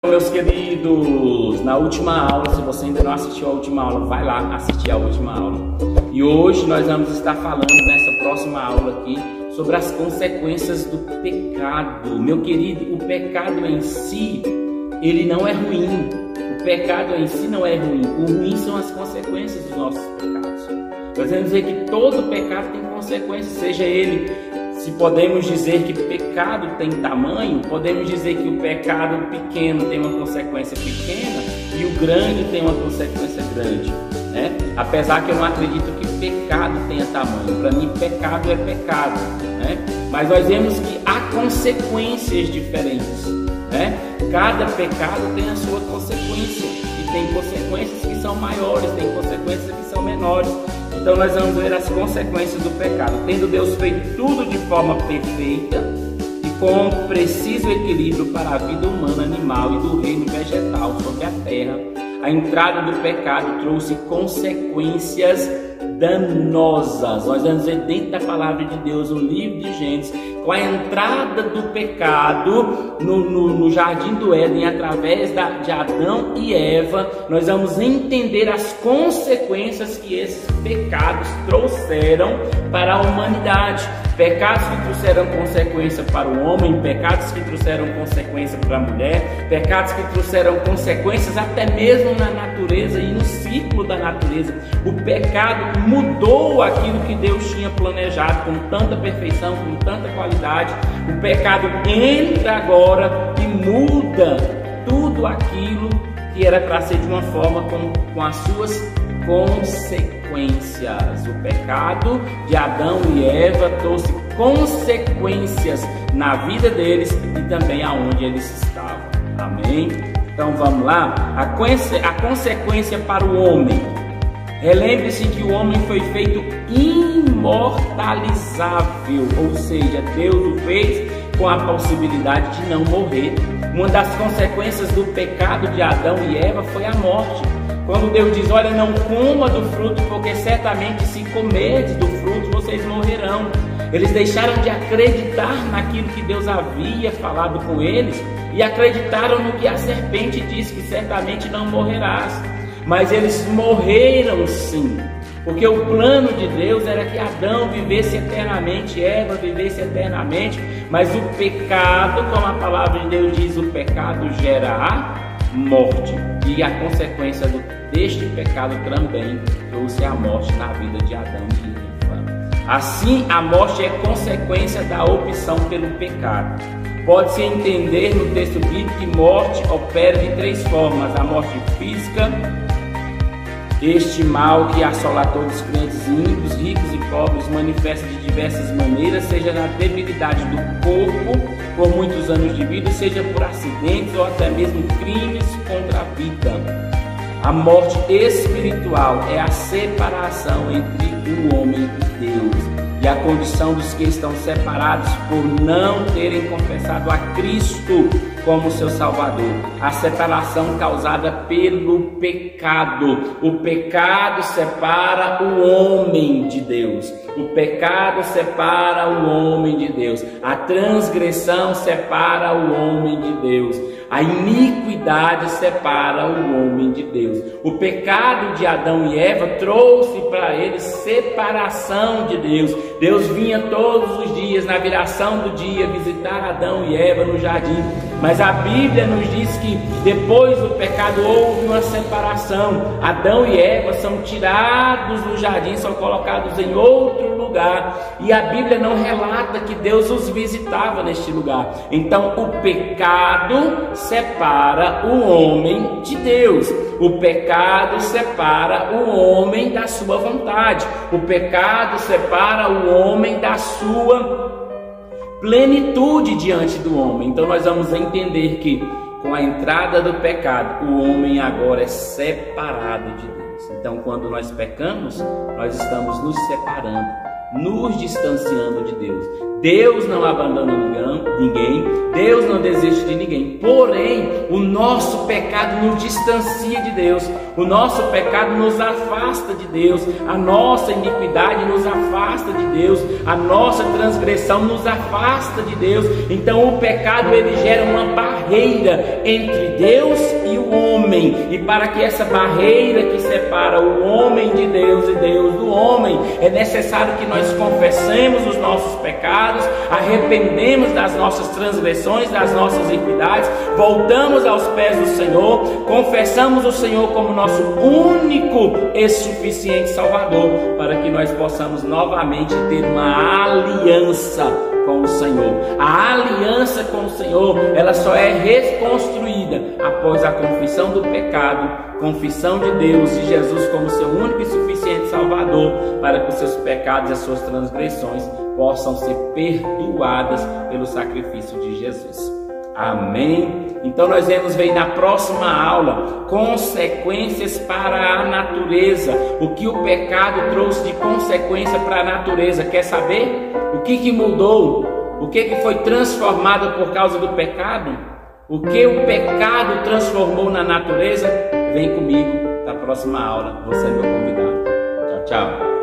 Meus queridos, na última aula, se você ainda não assistiu a última aula, vai lá assistir a última aula. E hoje nós vamos estar falando nessa próxima aula aqui sobre as consequências do pecado. Meu querido, o pecado em si, ele não é ruim. O pecado em si não é ruim. O ruim são as consequências dos nossos pecados. Nós vamos dizer que todo pecado tem consequências, seja ele... Se podemos dizer que pecado tem tamanho, podemos dizer que o pecado pequeno tem uma consequência pequena e o grande tem uma consequência grande, né? Apesar que eu não acredito que pecado tenha tamanho. Para mim, pecado é pecado, né? Mas nós vemos que há consequências diferentes, né? Cada pecado tem a sua consequência e tem consequências que são maiores, tem consequências que são menores. Então nós vamos ver as consequências do pecado. Tendo Deus feito tudo de forma perfeita e com um preciso equilíbrio para a vida humana, animal e do reino vegetal sobre a terra, a entrada do pecado trouxe consequências danosas. Nós vamos ver dentro da palavra de Deus, no livro de Gênesis, com a entrada do pecado no jardim do Éden, através de Adão e Eva, nós vamos entender as consequências que esses pecados trouxeram para a humanidade. Pecados que trouxeram consequência para o homem, pecados que trouxeram consequência para a mulher, pecados que trouxeram consequências até mesmo na natureza e no ciclo da natureza. O pecado mudou aquilo que Deus tinha planejado com tanta perfeição, com tanta qualidade. O pecado entra agora e muda tudo aquilo que era para ser de uma forma com as suas consequências. O pecado de Adão e Eva trouxe consequências na vida deles e também aonde eles estavam. Amém? Então vamos lá. A consequência para o homem. Relembre-se que o homem foi feito imortalizável, ou seja, Deus o fez com a possibilidade de não morrer. Uma das consequências do pecado de Adão e Eva foi a morte. Quando Deus diz, olha, não coma do fruto, porque certamente se comerdes do fruto, vocês morrerão. Eles deixaram de acreditar naquilo que Deus havia falado com eles e acreditaram no que a serpente disse, que certamente não morrerás. Mas eles morreram sim, porque o plano de Deus era que Adão vivesse eternamente, Eva vivesse eternamente, mas o pecado, como a palavra de Deus diz, o pecado gera a morte, e a consequência deste pecado também trouxe a morte na vida de Adão e Eva. Assim, a morte é consequência da opção pelo pecado. Pode-se entender no texto bíblico que morte opera de três formas: a morte física, este mal que assola todos os crentes ímpios, ricos e pobres, manifesta de diversas maneiras, seja na debilidade do corpo, por muitos anos de vida, seja por acidentes ou até mesmo crimes contra a vida. A morte espiritual é a separação entre o homem e Deus, e a condição dos que estão separados por não terem confessado a Cristo como seu Salvador. A separação causada pelo pecado. O pecado separa o homem de Deus. O pecado separa o homem de Deus. A transgressão separa o homem de Deus. A iniquidade separa o homem de Deus. O pecado de Adão e Eva trouxe para eles separação de Deus. Deus vinha todos os dias, na viração do dia, visitar Adão e Eva no jardim. Mas a Bíblia nos diz que depois do pecado houve uma separação. Adão e Eva são tirados do jardim, são colocados em outro lugar. E a Bíblia não relata que Deus os visitava neste lugar. Então o pecado separa o homem de Deus. O pecado separa o homem da sua vontade. O pecado separa o homem da sua plenitude diante do homem. Então nós vamos entender que com a entrada do pecado, o homem agora é separado de Deus. Então quando nós pecamos, nós estamos nos separando nos distanciando de Deus. Deus não abandona ninguém, Deus não desiste de ninguém, porém o nosso pecado nos distancia de Deus, o nosso pecado nos afasta de Deus, a nossa iniquidade nos afasta de Deus, a nossa transgressão nos afasta de Deus. Então o pecado ele gera uma barreira entre Deus e o homem, e para que essa barreira que separa o homem de Deus e Deus do homem, é necessário que nós confessemos os nossos pecados, arrependemos das nossas transgressões, das nossas iniquidades, voltamos aos pés do Senhor, confessamos o Senhor como nosso único e suficiente Salvador, para que nós possamos novamente ter uma aliança com o Senhor. A aliança com o Senhor, ela só é reconstruída após a confissão do pecado, confissão de Deus e Jesus como seu único e suficiente Salvador, para que os seus pecados e as suas transgressões possam ser perdoadas pelo sacrifício de Jesus. Amém? Então nós vamos ver na próxima aula consequências para a natureza. O que o pecado trouxe de consequência para a natureza. Quer saber? O que mudou? O que foi transformado por causa do pecado? O que o pecado transformou na natureza? Vem comigo na próxima aula. Você é meu convidado. Tchau, tchau.